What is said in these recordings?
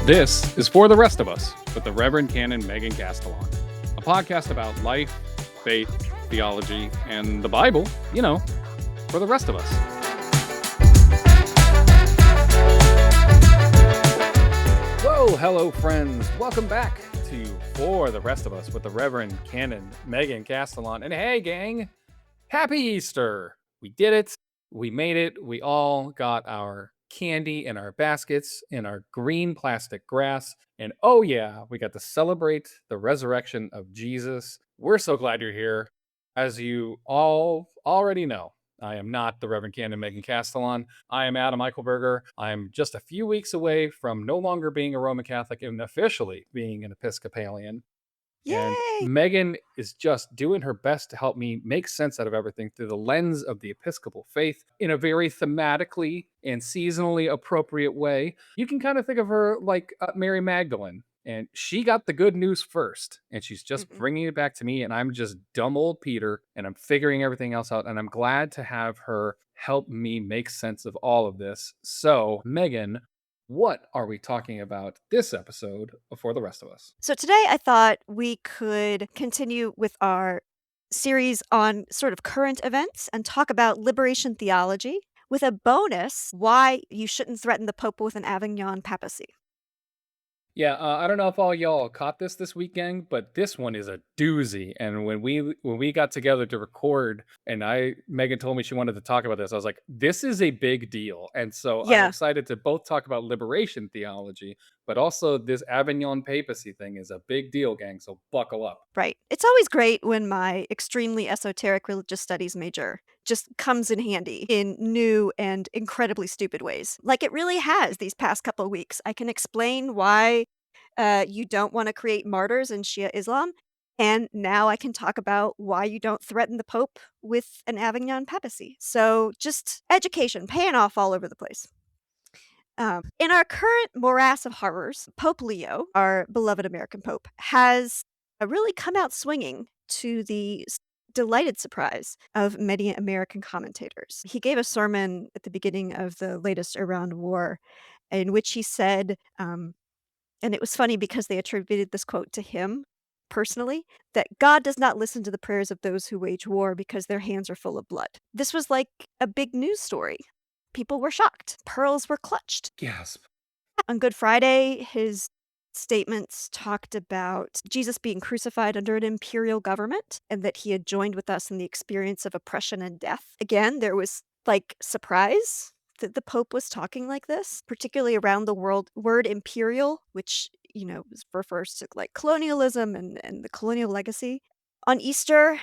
This is For the Rest of Us with the Reverend Canon Megan Castellan, a podcast about life, faith, theology, and the Bible, for the rest of us. Whoa, hello friends. Welcome back to For the Rest of Us with the Reverend Canon Megan Castellan. And hey gang, happy Easter. We did it. We made it. We all got our candy in our baskets, in our green plastic grass. And oh yeah, we got to celebrate the resurrection of Jesus. We're so glad you're here. As you all already know, I am not the Reverend Canon Megan Castellan. I am Adam Eichelberger. I'm just a few weeks away from no longer being a Roman Catholic and officially being an Episcopalian. Yay! And Megan is just doing her best to help me make sense out of everything through the lens of the Episcopal faith in a very thematically and seasonally appropriate way. You can kind of think of her like Mary Magdalene. And she got the good news first, and she's just bringing it back to me, and I'm just dumb old Peter, and I'm figuring everything else out, and I'm glad to have her help me make sense of all of this. So, Megan, what are we talking about this episode For the Rest of Us? So today I thought we could continue with our series on sort of current events and talk about liberation theology with a bonus, why you shouldn't threaten the Pope with an Avignon papacy. Yeah, I don't know if all y'all caught this weekend, but this one is a doozy. And when we got together to record, and Megan told me she wanted to talk about this, I was like, this is a big deal. And so I'm excited to both talk about liberation theology, but also this Avignon papacy thing is a big deal, gang. So buckle up. Right. It's always great when my extremely esoteric religious studies major just comes in handy in new and incredibly stupid ways. Like it really has these past couple of weeks. I can explain why you don't want to create martyrs in Shia Islam. And now I can talk about why you don't threaten the Pope with an Avignon papacy. So just education, paying off all over the place. In our current morass of horrors, Pope Leo, our beloved American Pope, has really come out swinging to the delighted surprise of many American commentators. He gave a sermon at the beginning of the latest Iran war in which he said, and it was funny because they attributed this quote to him personally, that God does not listen to the prayers of those who wage war because their hands are full of blood. This was like a big news story. People were shocked. Pearls were clutched. Gasp. On Good Friday, his statements talked about Jesus being crucified under an imperial government and that he had joined with us in the experience of oppression and death. Again, there was surprise that the Pope was talking like this, particularly around the word imperial, which, refers to colonialism and the colonial legacy. On Easter,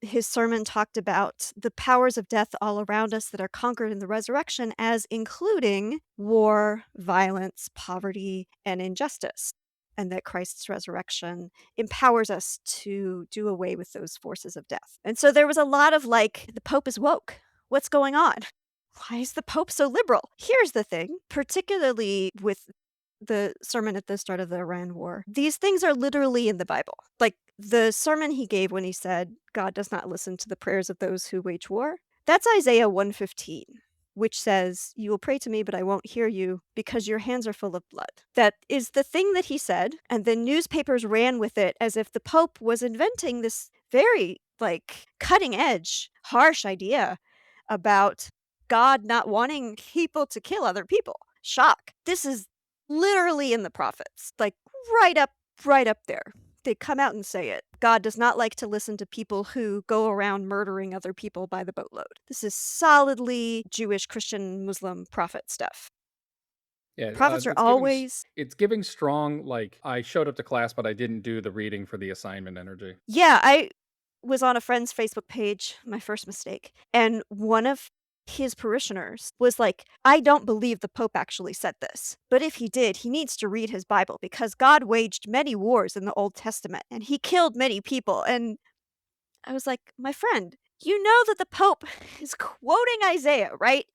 his sermon talked about the powers of death all around us that are conquered in the resurrection as including war, violence, poverty, and injustice, and that Christ's resurrection empowers us to do away with those forces of death. And so there was a lot of the Pope is woke. What's going on? Why is the Pope so liberal? Here's the thing, particularly with the sermon at the start of the Iran war. These things are literally in the Bible. Like the sermon he gave when he said, God does not listen to the prayers of those who wage war. That's Isaiah 1:15, which says, you will pray to me, but I won't hear you because your hands are full of blood. That is the thing that he said. And the newspapers ran with it as if the Pope was inventing this very cutting edge, harsh idea about God not wanting people to kill other people. Shock. This is literally in the prophets, right up there. They come out and say it. God does not like to listen to people who go around murdering other people by the boatload. This is solidly Jewish, Christian, Muslim prophet stuff. Yeah, prophets are always... It's giving strong, I showed up to class, but I didn't do the reading for the assignment energy. Yeah, I was on a friend's Facebook page, my first mistake, and one of his parishioners was like, I don't believe the Pope actually said this, but if he did, he needs to read his Bible because God waged many wars in the Old Testament and he killed many people. And I was like, my friend, you know that the Pope is quoting Isaiah, right?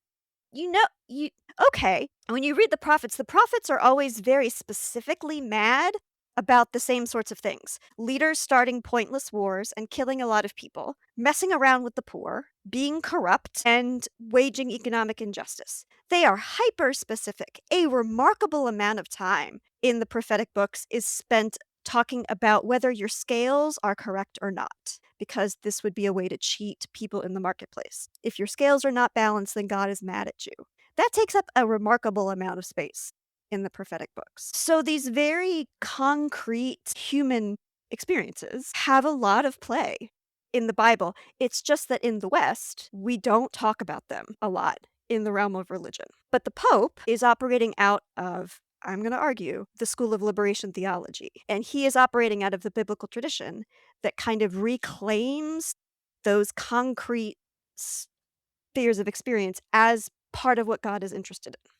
Okay. When you read the prophets are always very specifically mad about the same sorts of things. Leaders starting pointless wars and killing a lot of people, messing around with the poor, being corrupt, and waging economic injustice. They are hyper-specific. A remarkable amount of time in the prophetic books is spent talking about whether your scales are correct or not, because this would be a way to cheat people in the marketplace. If your scales are not balanced, then God is mad at you. That takes up a remarkable amount of space in the prophetic books. So these very concrete human experiences have a lot of play in the Bible. It's just that in the West, we don't talk about them a lot in the realm of religion. But the Pope is operating out of, I'm going to argue, the School of Liberation Theology. And he is operating out of the biblical tradition that kind of reclaims those concrete spheres of experience as part of what God is interested in.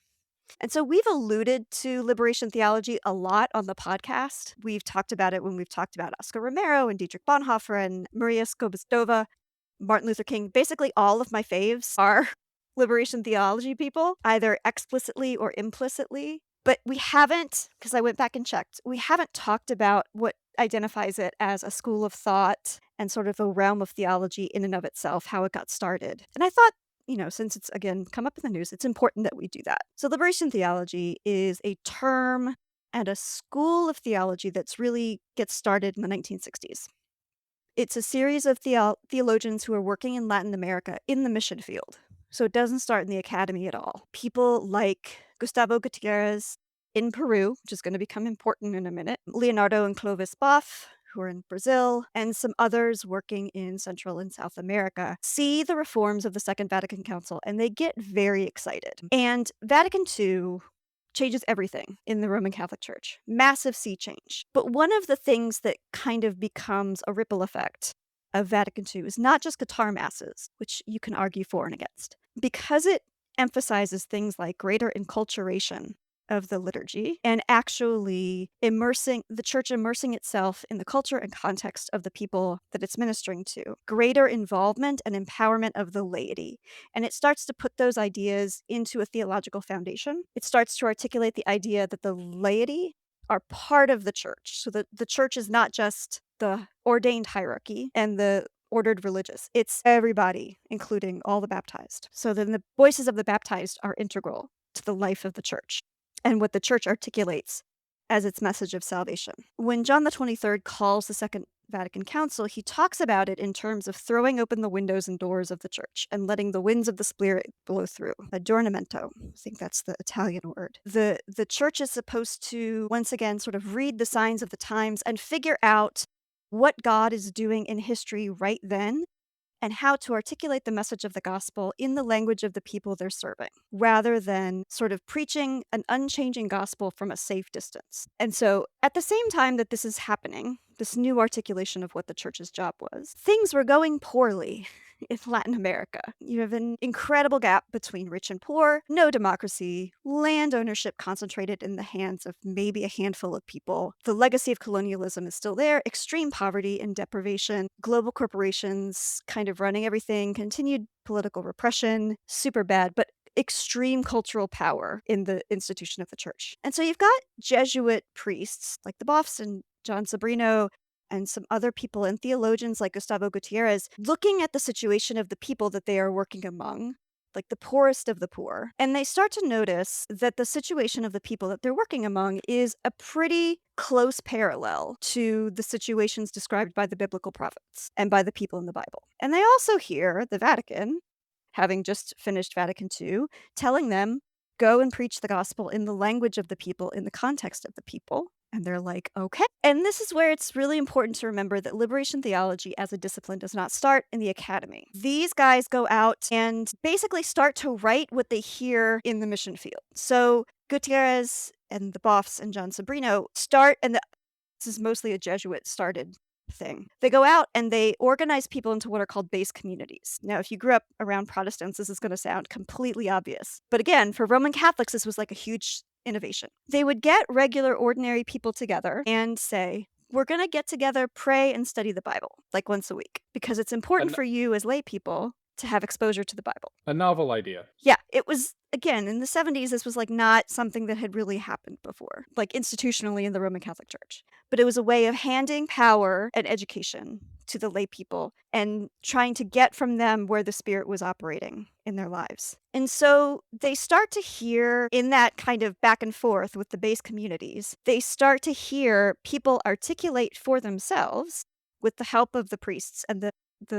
And so we've alluded to liberation theology a lot on the podcast. We've talked about it when we've talked about Oscar Romero and Dietrich Bonhoeffer and Maria Skobestova, Martin Luther King. Basically, all of my faves are liberation theology people, either explicitly or implicitly. But we haven't, because I went back and checked, we haven't talked about what identifies it as a school of thought and sort of a realm of theology in and of itself, how it got started. And I thought, since it's again come up in the news, it's important that we do that. So liberation theology is a term and a school of theology that's really gets started in the 1960s. It's a series of theologians who are working in Latin America in the mission field. So it doesn't start in the academy at all. People like Gustavo Gutiérrez in Peru, which is going to become important in a minute, Leonardo and Clovis Boff, who are in Brazil, and some others working in Central and South America, see the reforms of the Second Vatican Council, and they get very excited. And Vatican II changes everything in the Roman Catholic Church. Massive sea change. But one of the things that kind of becomes a ripple effect of Vatican II is not just guitar masses, which you can argue for and against, because it emphasizes things like greater enculturation of the liturgy and actually the church immersing itself in the culture and context of the people that it's ministering to, greater involvement and empowerment of the laity. And it starts to put those ideas into a theological foundation. It starts to articulate the idea that the laity are part of the church, so that the church is not just the ordained hierarchy and the ordered religious. It's everybody, including all the baptized. So then the voices of the baptized are integral to the life of the church and what the church articulates as its message of salvation. When John the 23rd calls the Second Vatican Council, he talks about it in terms of throwing open the windows and doors of the church and letting the winds of the Spirit blow through. Adornamento, I think that's the Italian word. The church is supposed to, once again, sort of read the signs of the times and figure out what God is doing in history right then and how to articulate the message of the gospel in the language of the people they're serving, rather than sort of preaching an unchanging gospel from a safe distance. And so at the same time that this is happening, this new articulation of what the church's job was, things were going poorly in Latin America. You have an incredible gap between rich and poor, no democracy, land ownership concentrated in the hands of maybe a handful of people. The legacy of colonialism is still there, extreme poverty and deprivation, global corporations kind of running everything, continued political repression, super bad, but extreme cultural power in the institution of the church. And so you've got Jesuit priests like the Boffs and John Sobrino and some other people and theologians like Gustavo Gutiérrez looking at the situation of the people that they are working among, like the poorest of the poor. And they start to notice that the situation of the people that they're working among is a pretty close parallel to the situations described by the biblical prophets and by the people in the Bible. And they also hear the Vatican, having just finished Vatican II, telling them, go and preach the gospel in the language of the people, in the context of the people. And they're like, okay. And this is where it's really important to remember that liberation theology as a discipline does not start in the academy. These guys go out and basically start to write what they hear in the mission field. So Gutierrez and the Boffs and John Sobrino start, and this is mostly a Jesuit started thing. They go out and they organize people into what are called base communities. Now, if you grew up around Protestants, this is going to sound completely obvious. But again, for Roman Catholics, this was like a huge innovation. They would get regular, ordinary people together and say, we're going to get together, pray, and study the Bible, like once a week, because it's important And for you as lay people to have exposure to the Bible. A novel idea. Yeah, it was again, in the 70s, this was, like, not something that had really happened before, like, institutionally in the Roman Catholic Church. But it was a way of handing power and education to the lay people and trying to get from them where the Spirit was operating in their lives. And so they start to hear in that kind of back and forth with the base communities, they start to hear people articulate for themselves, with the help of the priests and the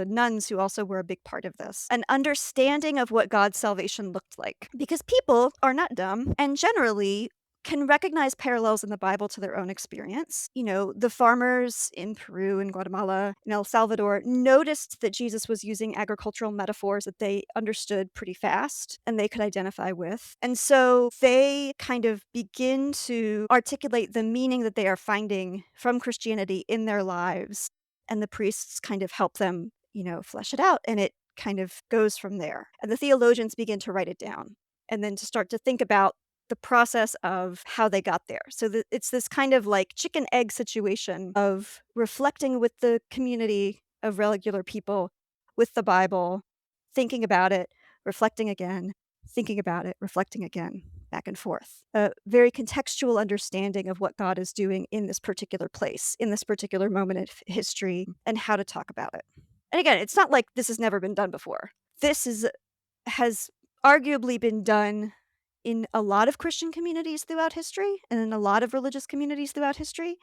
nuns who also were a big part of this, an understanding of what God's salvation looked like. Because people are not dumb and generally can recognize parallels in the Bible to their own experience. You know, the farmers in Peru and Guatemala and El Salvador noticed that Jesus was using agricultural metaphors that they understood pretty fast and they could identify with. And so they kind of begin to articulate the meaning that they are finding from Christianity in their lives, and the priests kind of help them, flesh it out, and it kind of goes from there. And the theologians begin to write it down and then to start to think about the process of how they got there. So it's this kind of like chicken egg situation of reflecting with the community of regular people with the Bible, thinking about it, reflecting again, thinking about it, reflecting again, back and forth. A very contextual understanding of what God is doing in this particular place, in this particular moment of history, and how to talk about it. And again, it's not like this has never been done before. Has arguably been done in a lot of Christian communities throughout history and in a lot of religious communities throughout history.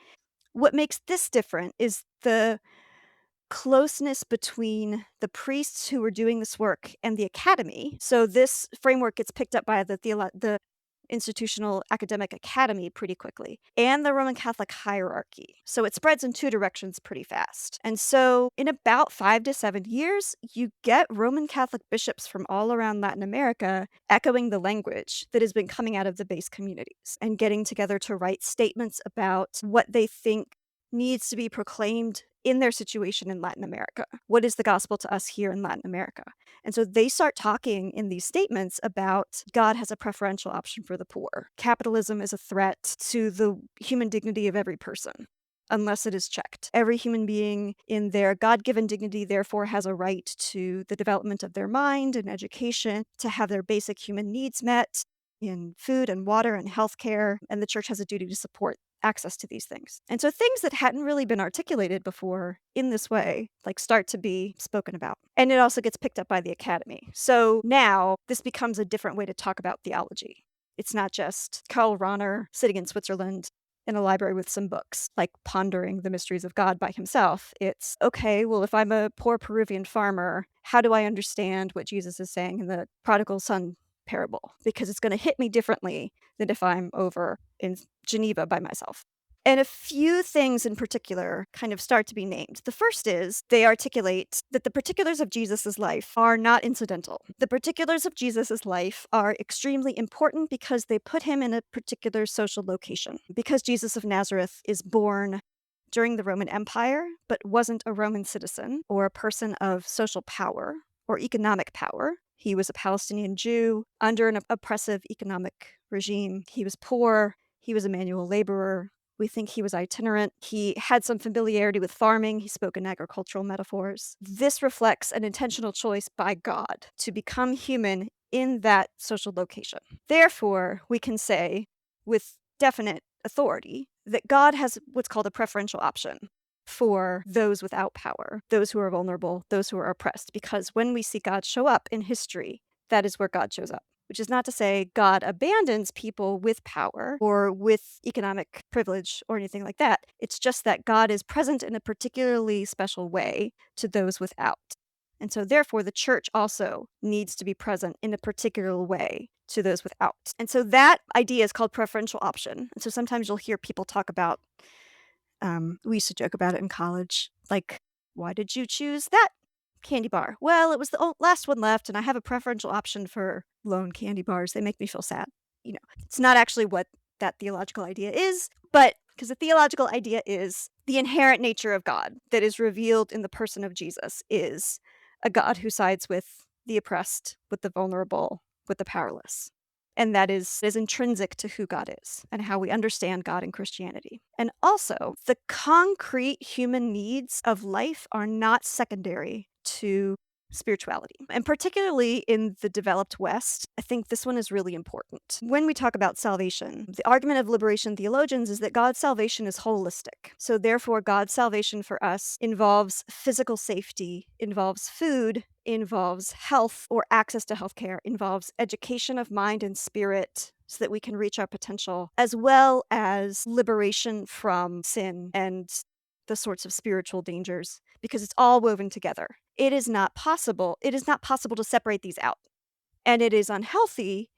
What makes this different is the closeness between the priests who were doing this work and the academy. So this framework gets picked up by the institutional academic academy pretty quickly, and the Roman Catholic hierarchy. So it spreads in two directions pretty fast. And so in about 5 to 7 years, you get Roman Catholic bishops from all around Latin America echoing the language that has been coming out of the base communities and getting together to write statements about what they think needs to be proclaimed in their situation in Latin America. What is the gospel to us here in Latin America? And so they start talking in these statements about God has a preferential option for the poor. Capitalism is a threat to the human dignity of every person, unless it is checked. Every human being in their God-given dignity, therefore, has a right to the development of their mind and education, to have their basic human needs met in food and water and healthcare, and the church has a duty to support access to these things. And so things that hadn't really been articulated before in this way, like, start to be spoken about. And it also gets picked up by the academy. So now this becomes a different way to talk about theology. It's not just Karl Rahner sitting in Switzerland in a library with some books, like pondering the mysteries of God by himself. It's, okay, well, if I'm a poor Peruvian farmer, how do I understand what Jesus is saying in the prodigal son parable? Because it's going to hit me differently than if I'm over in Geneva by myself. And a few things in particular kind of start to be named. The first is they articulate that the particulars of Jesus' life are not incidental. The particulars of Jesus' life are extremely important because they put him in a particular social location. Because Jesus of Nazareth is born during the Roman Empire, but wasn't a Roman citizen or a person of social power or economic power. He was a Palestinian Jew under an oppressive economic regime. He was poor. He was a manual laborer. We think he was itinerant. He had some familiarity with farming. He spoke in agricultural metaphors. This reflects an intentional choice by God to become human in that social location. Therefore, we can say with definite authority that God has what's called a preferential option for those without power, those who are vulnerable, those who are oppressed, because when we see God show up in history, that is where God shows up. Which is not to say God abandons people with power or with economic privilege or anything like that. It's just that God is present in a particularly special way to those without. And so therefore the church also needs to be present in a particular way to those without. And so that idea is called preferential option. And so sometimes you'll hear people talk about, we used to joke about it in college, like, why did you choose that candy bar? Well, it was the last one left, and I have a preferential option for lone candy bars. They make me feel sad. It's not actually what that theological idea is, but because the theological idea is the inherent nature of God that is revealed in the person of Jesus is a God who sides with the oppressed, with the vulnerable, with the powerless. And that is intrinsic to who God is and how we understand God in Christianity. And also, the concrete human needs of life are not secondary to spirituality. And particularly in the developed West, I think this one is really important. When we talk about salvation, the argument of liberation theologians is that God's salvation is holistic. So therefore, God's salvation for us involves physical safety, involves food, involves health or access to healthcare, involves education of mind and spirit so that we can reach our potential, as well as liberation from sin and the sorts of spiritual dangers, because it's all woven together. It is not possible to separate these out. And it is unhealthy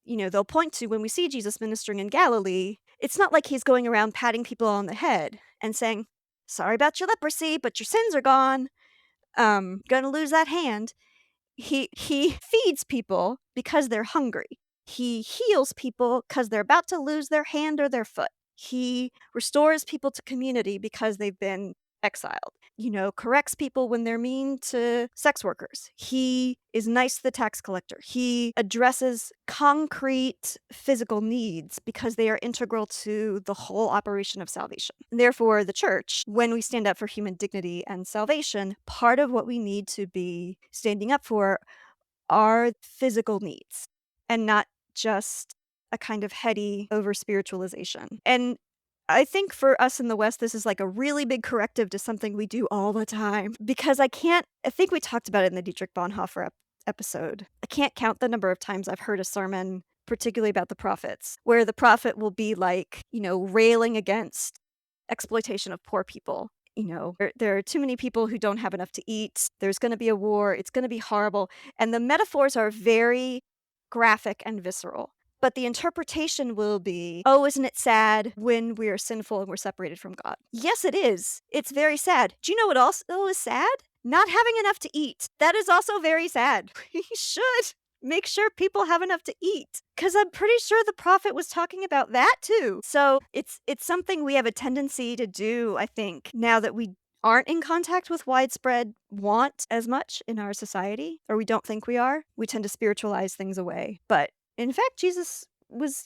they'll point to when we see Jesus ministering in Galilee, it's not like he's going around patting people on the head and saying, "Sorry about your leprosy, but your sins are gone. Gonna lose that hand." He feeds people because they're hungry. He heals people because they're about to lose their hand or their foot. He restores people to community because they've been exiled. Corrects people when they're mean to sex workers. He is nice to the tax collector. He addresses concrete physical needs because they are integral to the whole operation of salvation. Therefore, the church, when we stand up for human dignity and salvation, part of what we need to be standing up for are physical needs and not just a kind of heady over spiritualization. And I think for us in the West, this is like a really big corrective to something we do all the time. Because I think we talked about it in the Dietrich Bonhoeffer episode. I can't count the number of times I've heard a sermon, particularly about the prophets, where the prophet will be like, railing against exploitation of poor people. There are too many people who don't have enough to eat. There's going to be a war. It's going to be horrible. And the metaphors are very graphic and visceral. But the interpretation will be, oh, isn't it sad when we are sinful and we're separated from God? Yes, it is. It's very sad. Do you know what else is sad? Not having enough to eat. That is also very sad. We should make sure people have enough to eat. Because I'm pretty sure the prophet was talking about that too. So it's something we have a tendency to do, I think, now that we aren't in contact with widespread want as much in our society, or we don't think we are. We tend to spiritualize things away. But in fact, Jesus was,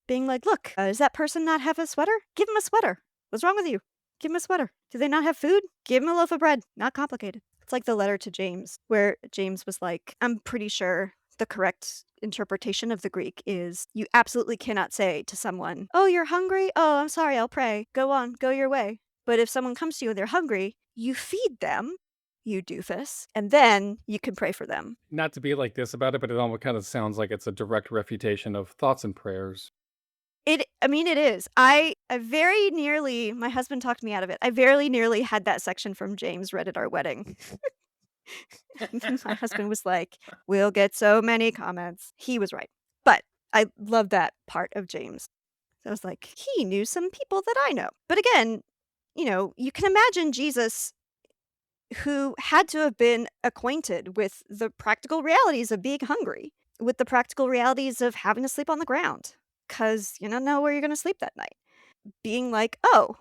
being like, look, does that person not have a sweater? Give him a sweater. What's wrong with you? Give him a sweater. Do they not have food? Give him a loaf of bread. Not complicated. It's like the letter to James, where James was like, I'm pretty sure the correct interpretation of the Greek is you absolutely cannot say to someone, oh, you're hungry? Oh, I'm sorry, I'll pray. Go on, go your way. But if someone comes to you and they're hungry, you feed them, you doofus, and then you can pray for them. Not to be like this about it, but it almost kind of sounds like it's a direct refutation of thoughts and prayers. It is. I very nearly, my husband talked me out of it. I very nearly had that section from James read at our wedding. My husband was like, we'll get so many comments. He was right. But I love that part of James. So I was like, he knew some people that I know. But again, you can imagine Jesus, who had to have been acquainted with the practical realities of being hungry, with the practical realities of having to sleep on the ground, because you don't know where you're going to sleep that night. Being like, oh,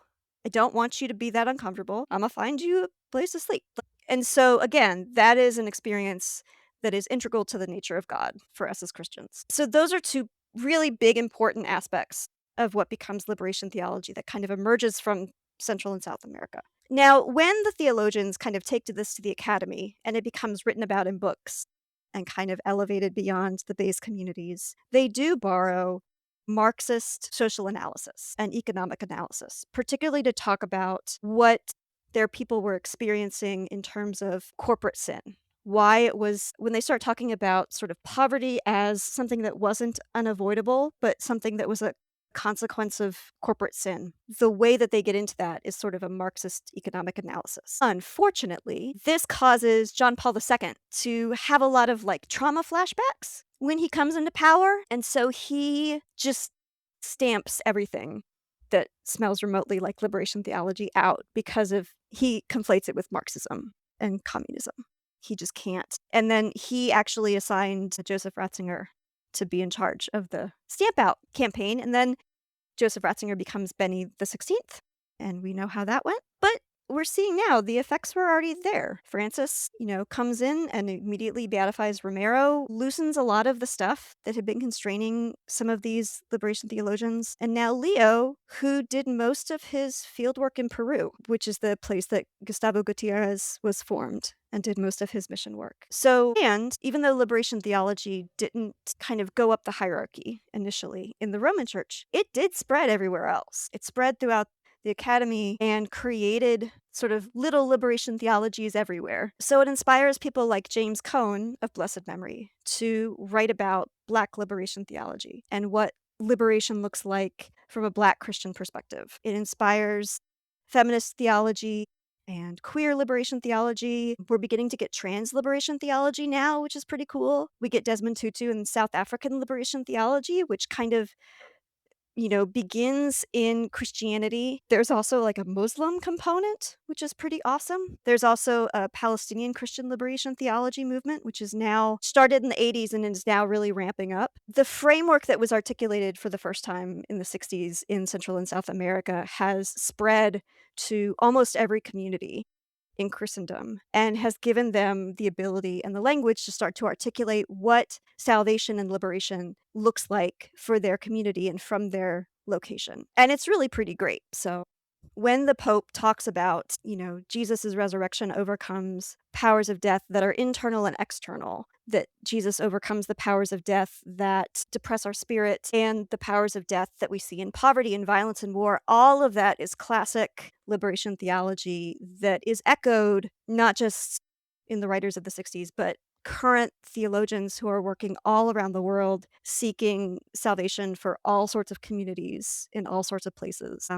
I don't want you to be that uncomfortable. I'm going to find you a place to sleep. And so, again, that is an experience that is integral to the nature of God for us as Christians. So those are two really big, important aspects of what becomes liberation theology that kind of emerges from Central and South America. Now, when the theologians kind of take this to the academy and it becomes written about in books and kind of elevated beyond the base communities, they do borrow Marxist social analysis and economic analysis, particularly to talk about what their people were experiencing in terms of corporate sin. Why it was, when they start talking about sort of poverty as something that wasn't unavoidable, but something that was a consequence of corporate sin. The way that they get into that is sort of a Marxist economic analysis. Unfortunately, this causes John Paul II to have a lot of trauma flashbacks when he comes into power. And so he just stamps everything that smells remotely like liberation theology out because he conflates it with Marxism and communism. He just can't. And then he actually assigned Joseph Ratzinger to be in charge of the stamp out campaign. And then Joseph Ratzinger becomes Benny the 16th. And we know how that went. But we're seeing now the effects were already there. Francis, comes in and immediately beatifies Romero, loosens a lot of the stuff that had been constraining some of these liberation theologians. And now Leo, who did most of his fieldwork in Peru, which is the place that Gustavo Gutiérrez was formed, and did most of his mission work. So, and even though liberation theology didn't kind of go up the hierarchy initially in the Roman Church, it did spread everywhere else. It spread throughout the academy and created sort of little liberation theologies everywhere. So it inspires people like James Cone of blessed memory to write about Black liberation theology and what liberation looks like from a Black Christian perspective. It inspires feminist theology and queer liberation theology. We're beginning to get trans liberation theology now, which is pretty cool. We get Desmond Tutu and South African liberation theology, which kind of begins in Christianity. There's also like a Muslim component, which is pretty awesome. There's also a Palestinian Christian liberation theology movement, which is now started in the 80s and is now really ramping up. The framework that was articulated for the first time in the 60s in Central and South America has spread to almost every community in Christendom and has given them the ability and the language to start to articulate what salvation and liberation looks like for their community and from their location. And it's really pretty great. So when the Pope talks about, Jesus' resurrection overcomes powers of death that are internal and external, that Jesus overcomes the powers of death that depress our spirit and the powers of death that we see in poverty and violence and war, all of that is classic liberation theology that is echoed not just in the writers of the 60s, but current theologians who are working all around the world seeking salvation for all sorts of communities in all sorts of places.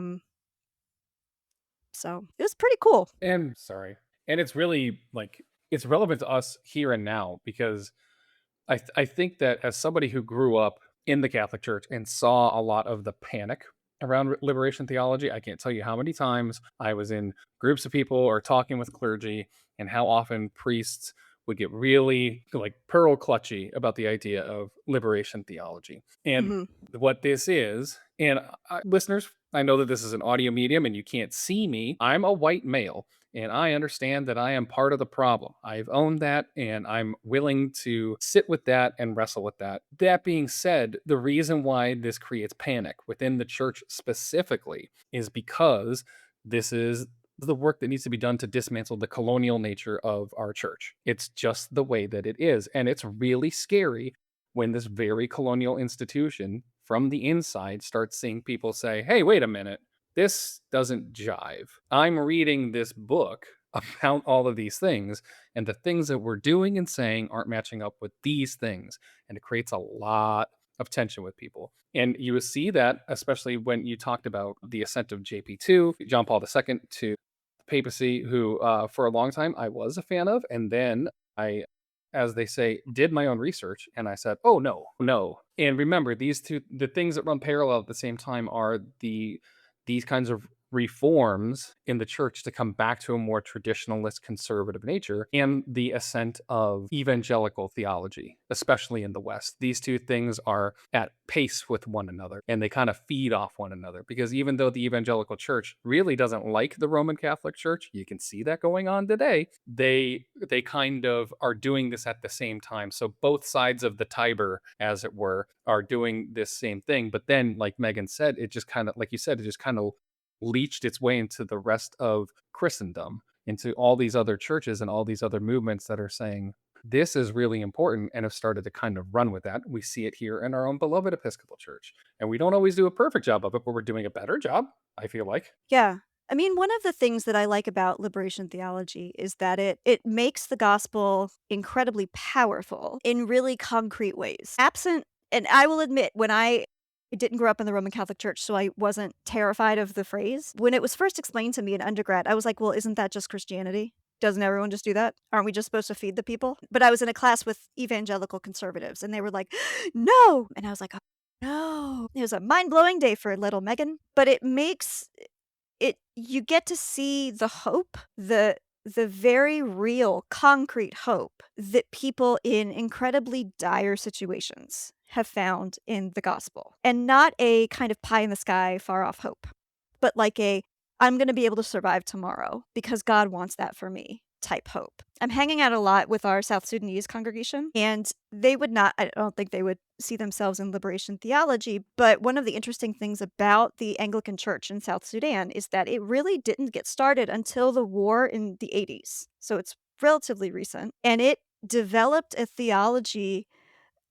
So it was pretty cool. And sorry. And it's really like it's relevant to us here and now because I think that as somebody who grew up in the Catholic Church and saw a lot of the panic around liberation theology, I can't tell you how many times I was in groups of people or talking with clergy and how often priests would get really like pearl clutchy about the idea of liberation theology. And Mhm. what this is, and listeners, I know that this is an audio medium and you can't see me. I'm a white male and I understand that I am part of the problem. I've owned that and I'm willing to sit with that and wrestle with that. That being said, the reason why this creates panic within the church specifically is because this is the work that needs to be done to dismantle the colonial nature of our church. It's just the way that it is. And it's really scary when this very colonial institution from the inside starts seeing people say, hey, wait a minute, this doesn't jive. I'm reading this book about all of these things, and the things that we're doing and saying aren't matching up with these things. And it creates a lot of tension with people. And you will see that, especially when you talked about the ascent of JP2, John Paul II, to papacy, who for a long time I was a fan of. And then I, as they say, did my own research and I said, oh, no, no. And remember, these two, the things that run parallel at the same time are these kinds of reforms in the church to come back to a more traditionalist conservative nature and the ascent of evangelical theology, especially in the West. These two things are at pace with one another and they kind of feed off one another because even though the evangelical church really doesn't like the Roman Catholic Church, you can see that going on today, they kind of are doing this at the same time. So both sides of the Tiber, as it were, are doing this same thing. But then, like Megan said, it just kind of, like you said, it just kind of leached its way into the rest of Christendom, into all these other churches and all these other movements that are saying this is really important and have started to kind of run with that. We see it here in our own beloved Episcopal Church. And we don't always do a perfect job of it, but we're doing a better job, I feel like. Yeah. I mean, one of the things that I like about liberation theology is that it makes the gospel incredibly powerful in really concrete ways. Absent, and I will admit, when I didn't grow up in the Roman Catholic Church, so I wasn't terrified of the phrase. When it was first explained to me in undergrad, I was like, well, isn't that just Christianity? Doesn't everyone just do that? Aren't we just supposed to feed the people? But I was in a class with evangelical conservatives, and they were like, no. And I was like, oh, no. It was a mind blowing day for little Megan, but it makes you get to see the hope, the very real concrete hope that people in incredibly dire situations have found in the gospel, and not a kind of pie in the sky far off hope, but like a I'm going to be able to survive tomorrow because God wants that for me type hope. I'm hanging out a lot with our South Sudanese congregation, and they would not, I don't think they would see themselves in liberation theology, but one of the interesting things about the Anglican Church in South Sudan is that it really didn't get started until the war in the 80s. So it's relatively recent, and it developed a theology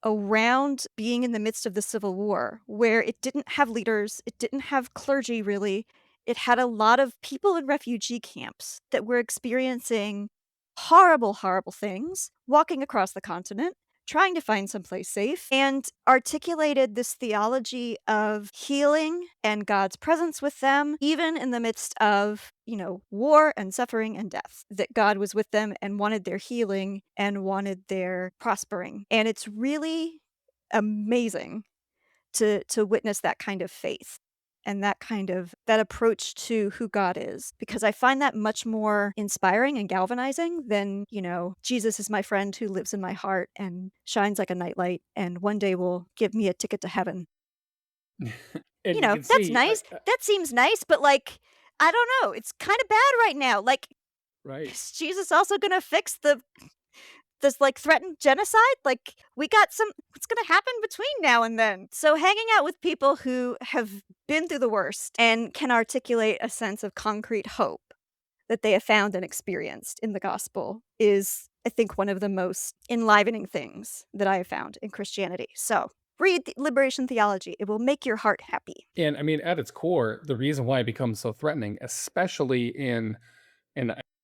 around being in the midst of the Civil War, where it didn't have leaders, it didn't have clergy really. It had a lot of people in refugee camps that were experiencing horrible, horrible things, walking across the continent, trying to find someplace safe, and articulated this theology of healing and God's presence with them, even in the midst of, war and suffering and death. That God was with them and wanted their healing and wanted their prospering. And it's really amazing to witness that kind of faith and that approach to who God is, because I find that much more inspiring and galvanizing than, Jesus is my friend who lives in my heart and shines like a nightlight and one day will give me a ticket to heaven. And you can That's see, nice. That seems nice, but like, I don't know. It's kind of bad right now. Like, right. is Jesus also gonna fix this like threatened genocide? Like, we got what's gonna happen between now and then? So hanging out with people who have been through the worst and can articulate a sense of concrete hope that they have found and experienced in the gospel is, I think, one of the most enlivening things that I have found in Christianity. So read Liberation Theology. It will make your heart happy. And I mean, at its core, the reason why it becomes so threatening, especially and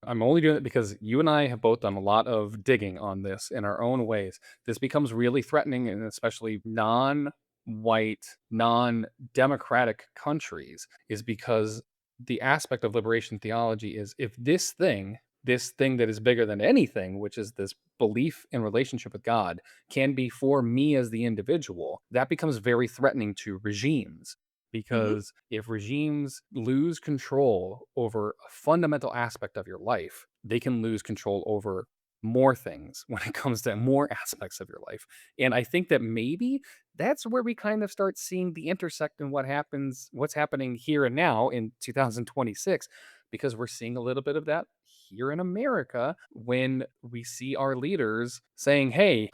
I'm only doing it because you and I have both done a lot of digging on this in our own ways. This becomes really threatening in especially non-white, non-democratic countries, is because the aspect of liberation theology is, if this thing that is bigger than anything, which is this belief in relationship with God, can be for me as the individual, that becomes very threatening to regimes. Mhm. Because if regimes lose control over a fundamental aspect of your life, they can lose control over more things when it comes to more aspects of your life. And I think that maybe that's where we kind of start seeing the intersect in what's happening here and now in 2026, because we're seeing a little bit of that here in America when we see our leaders saying, "Hey,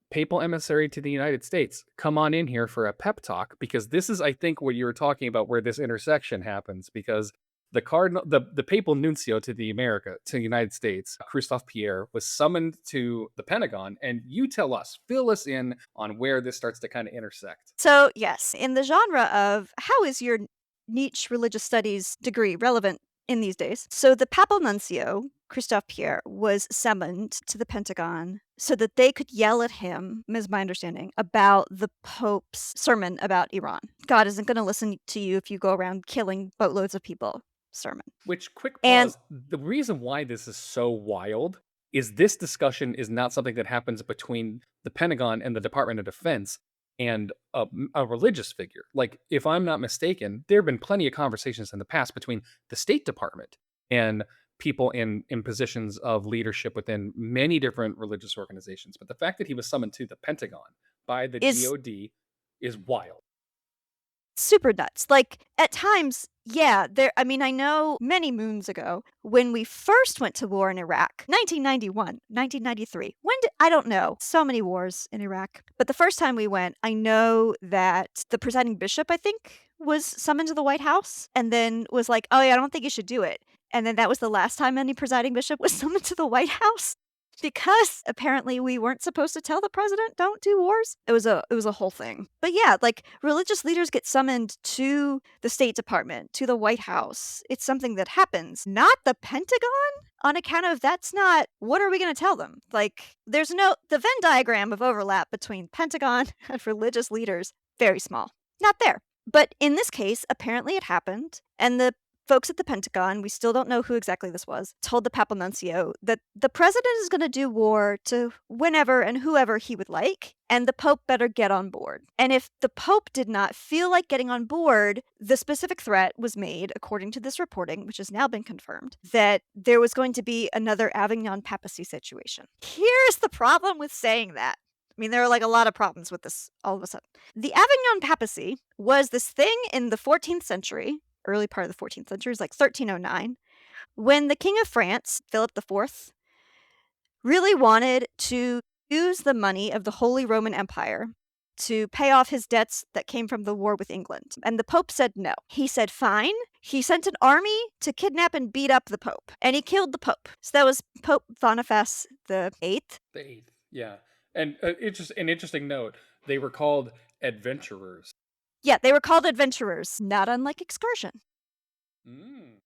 papal emissary to the United States, come on in here for a pep talk," because this is, I think, what you were talking about, where this intersection happens, because the papal nuncio to the United States, Christophe Pierre, was summoned to the Pentagon, and you fill us in on where this starts to kind of intersect. So, yes, in the genre of how is your niche religious studies degree relevant in these days? So, the papal nuncio, Christophe Pierre, was summoned to the Pentagon so that they could yell at him, is my understanding, about the Pope's sermon about Iran. God isn't going to listen to you if you go around killing boatloads of people. Sermon. Which, quick And pause, the reason why this is so wild is this discussion is not something that happens between the Pentagon and the Department of Defense and a religious figure. Like, if I'm not mistaken, there have been plenty of conversations in the past between the State Department and people in positions of leadership within many different religious organizations. But the fact that he was summoned to the Pentagon by the is DoD is wild. super nuts. Like, at times, yeah, I know many moons ago when we first went to war in Iraq, 1991, 1993. I don't know. So many wars in Iraq. But the first time we went, I know that the presiding bishop, I think, was summoned to the White House and then was like, "Oh yeah, I don't think you should do it." And then that was the last time any presiding bishop was summoned to the White House. Because apparently we weren't supposed to tell the president, "Don't do wars." It was a whole thing. But yeah, like, religious leaders get summoned to the State Department, to the White House. It's something that happens, not the Pentagon, on account of that's not what are we gonna tell them? Like, the Venn diagram of overlap between Pentagon and religious leaders, very small. Not there. But in this case, apparently it happened, and the folks at the Pentagon, we still don't know who exactly this was, told the Papal Nuncio that the president is going to do war to whenever and whoever he would like, and the Pope better get on board. And if the Pope did not feel like getting on board, the specific threat was made, according to this reporting, which has now been confirmed, that there was going to be another Avignon papacy situation. Here's the problem with saying that. I mean, there are like a lot of problems with this all of a sudden. The Avignon papacy was this thing in the 14th century, early part of the 14th century, is like 1309, when the King of France, Philip IV, really wanted to use the money of the Holy Roman Empire to pay off his debts that came from the war with England. And the Pope said no. He said fine. He sent an army to kidnap and beat up the Pope, and he killed the Pope. So that was Pope Boniface the Eighth. The eighth, yeah. And it's just an interesting note. They were called adventurers. Yeah, they were called adventurers, not unlike excursion. Mm.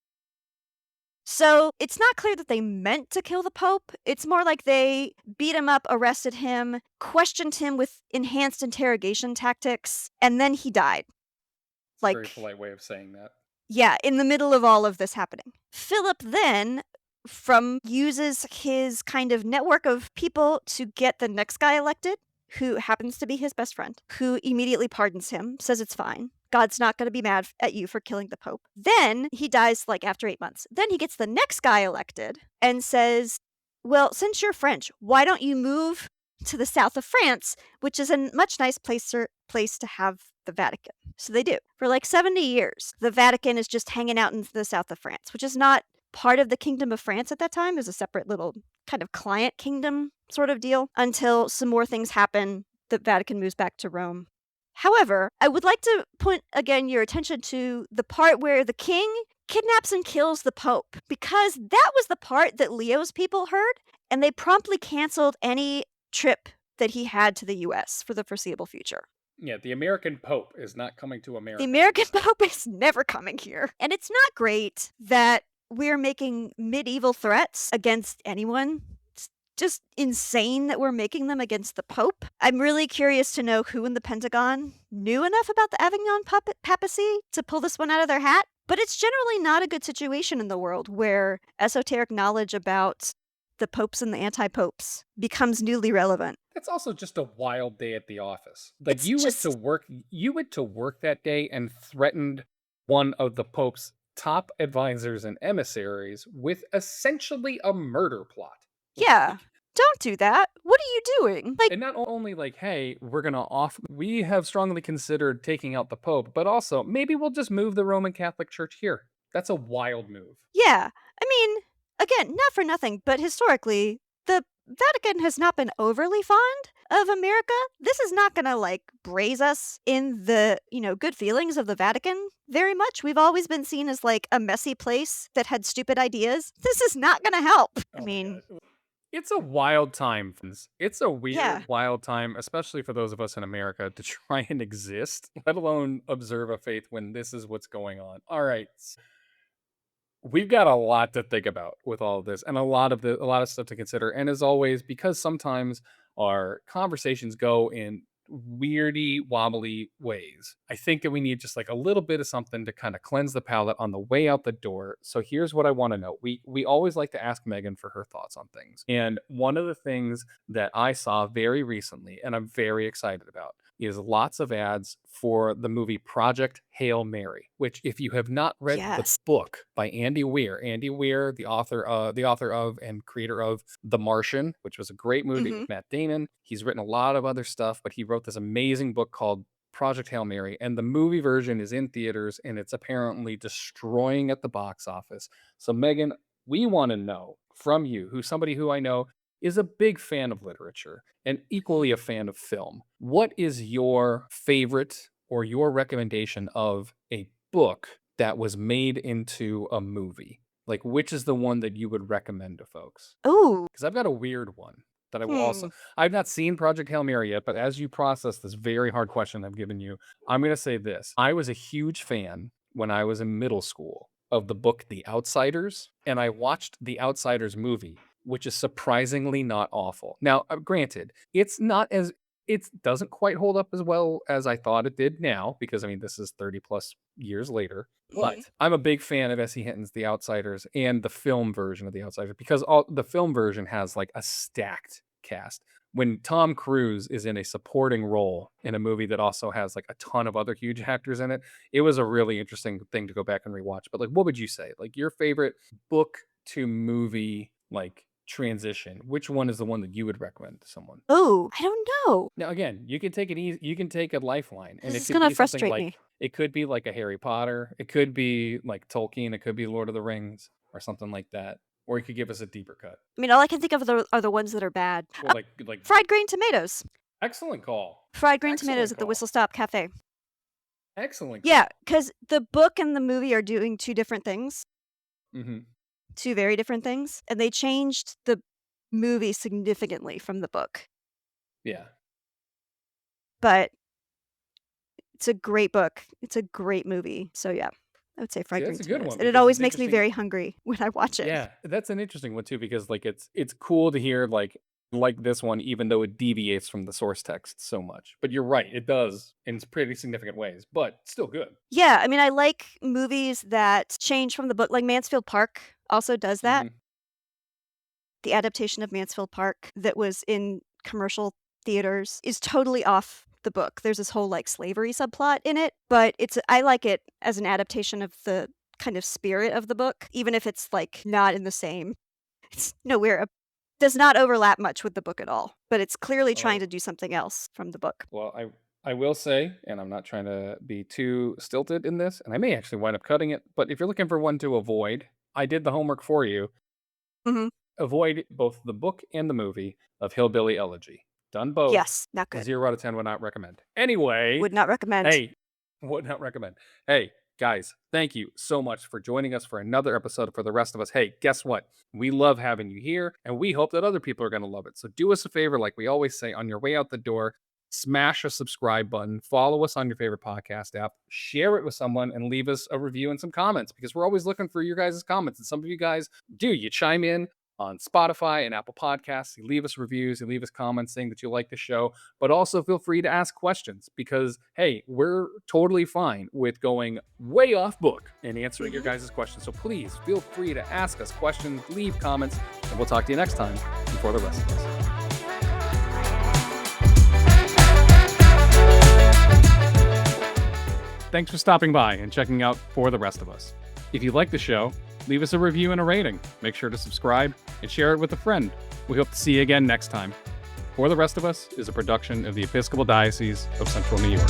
So it's not clear that they meant to kill the Pope. It's more like they beat him up, arrested him, questioned him with enhanced interrogation tactics, and then he died. Very Like, polite way of saying that. yeah, in the middle of all of this happening. Philip then uses his kind of network of people to get the next guy elected, who happens to be his best friend, who immediately pardons him, says it's fine. God's not going to be mad at you for killing the Pope. Then he dies like after 8 months. Then he gets the next guy elected and says, well, since you're French, why don't you move to the south of France, which is a much nice place to have the Vatican. So they do. For like 70 years, the Vatican is just hanging out in the south of France, which is not part of the Kingdom of France at that time. It was a separate little kind of client kingdom sort of deal until some more things happen. The Vatican moves back to Rome. However, I would like to point again your attention to the part where the king kidnaps and kills the Pope, because that was the part that Leo's people heard, and they promptly canceled any trip that he had to the US for the foreseeable future. Yeah, the American Pope is not coming to America. The American Pope is never coming here. And it's not great that we're making medieval threats against anyone. It's just insane that we're making them against the Pope. I'm really curious to know who in the Pentagon knew enough about the Avignon papacy to pull this one out of their hat. But it's generally not a good situation in the world where esoteric knowledge about the popes and the anti-popes becomes newly relevant. It's also just a wild day at the office. Like you went to work that day and threatened one of the Pope's top advisors and emissaries with essentially a murder plot. Yeah. Don't do that. What are you doing? Like, and not only like, hey, we have strongly considered taking out the Pope, but also maybe we'll just move the Roman Catholic Church here. That's a wild move. Yeah. I mean, again, not for nothing, but historically, the Vatican has not been overly fond of America. This is not gonna like braze us in the, good feelings of the Vatican very much. We've always been seen as like a messy place that had stupid ideas. This is not gonna help. I mean, it's a wild time. It's a weird, yeah. wild time, especially for those of us in America to try and exist, let alone observe a faith when this is what's going on. All right. We've got a lot to think about with all of this and a lot of stuff to consider. And as always, because sometimes our conversations go in weirdy, wobbly ways, I think that we need just like a little bit of something to kind of cleanse the palate on the way out the door. So here's what I want to know. We always like to ask Megan for her thoughts on things. And one of the things that I saw very recently and I'm very excited about is lots of ads for the movie Project Hail Mary, which if you have not read the Yes. book by Andy Weir, the author of and creator of The Martian, which was a great movie with Matt Damon. He's written a lot of other stuff, but he wrote this amazing book called Project Hail Mary, and the movie version is in theaters and it's apparently destroying at the box office. So Megan, we want to know from you, who's somebody who I know is a big fan of literature and equally a fan of film. What is your favorite or your recommendation of a book that was made into a movie? Like, which is the one that you would recommend to folks? Ooh. Because I've got a weird one that I will also. I've not seen Project Hail Mary yet, but as you process this very hard question I've given you, I'm going to say this. I was a huge fan when I was in middle school of the book The Outsiders, and I watched The Outsiders movie, which is surprisingly not awful. Now, granted, it doesn't quite hold up as well as I thought it did now, because I mean, this is 30 plus years later. But I'm a big fan of S.E. Hinton's The Outsiders and the film version of The Outsiders because the film version has like a stacked cast. When Tom Cruise is in a supporting role in a movie that also has like a ton of other huge actors in it, it was a really interesting thing to go back and rewatch. But like, what would you say? Like your favorite book to movie like transition, which one is the one that you would recommend to someone? Oh, I don't know. Now again, you can take it easy, you can take a lifeline and This it is could gonna be something frustrate like me. it could be like a Harry Potter, it could be like Tolkien, it could be Lord of the Rings or something like that, or you could give us a deeper cut. I mean, all I can think of are the ones that are bad. Or like Fried green tomatoes. Excellent call. Fried green tomatoes Excellent at the call. Whistle Stop Cafe. Excellent Yeah, call. because the book and the movie are doing two different things, Mm-hmm. two very different things, and they changed the movie significantly from the book. Yeah. But it's a great book. It's a great movie. So yeah, I would say See, fried green that's a good tomatoes. one And it because always it's makes me interesting. very hungry when I watch it. Yeah, that's an interesting one too because like it's cool to hear like this one, even though it deviates from the source text so much. But you're right, it does in pretty significant ways, but still good. Yeah, I mean, I like movies that change from the book. Like Mansfield Park also does that. Hmm. The adaptation of Mansfield Park that was in commercial theaters is totally off the book. There's this whole like slavery subplot in it, but I like it as an adaptation of the kind of spirit of the book, even if it's like not in the same. It's nowhere does not overlap much with the book at all, but it's clearly trying Oh, to do something else from the book. well, I will say, and I'm not trying to be too stilted in this, and I may actually wind up cutting it, but if you're looking for one to avoid, I did the homework for you. Mhm. Avoid both the book and the movie of Hillbilly Elegy. Done both. Yes, not good. 0 out of 10 would not recommend. Anyway, Would not recommend. hey, would not recommend. Hey, guys, thank you so much for joining us for another episode for the rest of us. Hey, guess what? We love having you here, and we hope that other people are going to love it. So do us a favor, like we always say, on your way out the door, smash a subscribe button, follow us on your favorite podcast app, share it with someone, and leave us a review and some comments because we're always looking for your guys' comments. And some of you guys do. You chime in on Spotify and Apple Podcasts. You leave us reviews, you leave us comments saying that you like the show, but also feel free to ask questions because, hey, we're totally fine with going way off book and answering your Mhm. guys' questions. So please feel free to ask us questions, leave comments, and we'll talk to you next time before the rest of us. Thanks for stopping by and checking out For the Rest of Us. If you like the show, leave us a review and a rating. Make sure to subscribe and share it with a friend. We hope to see you again next time. For the Rest of Us is a production of the Episcopal Diocese of Central New York.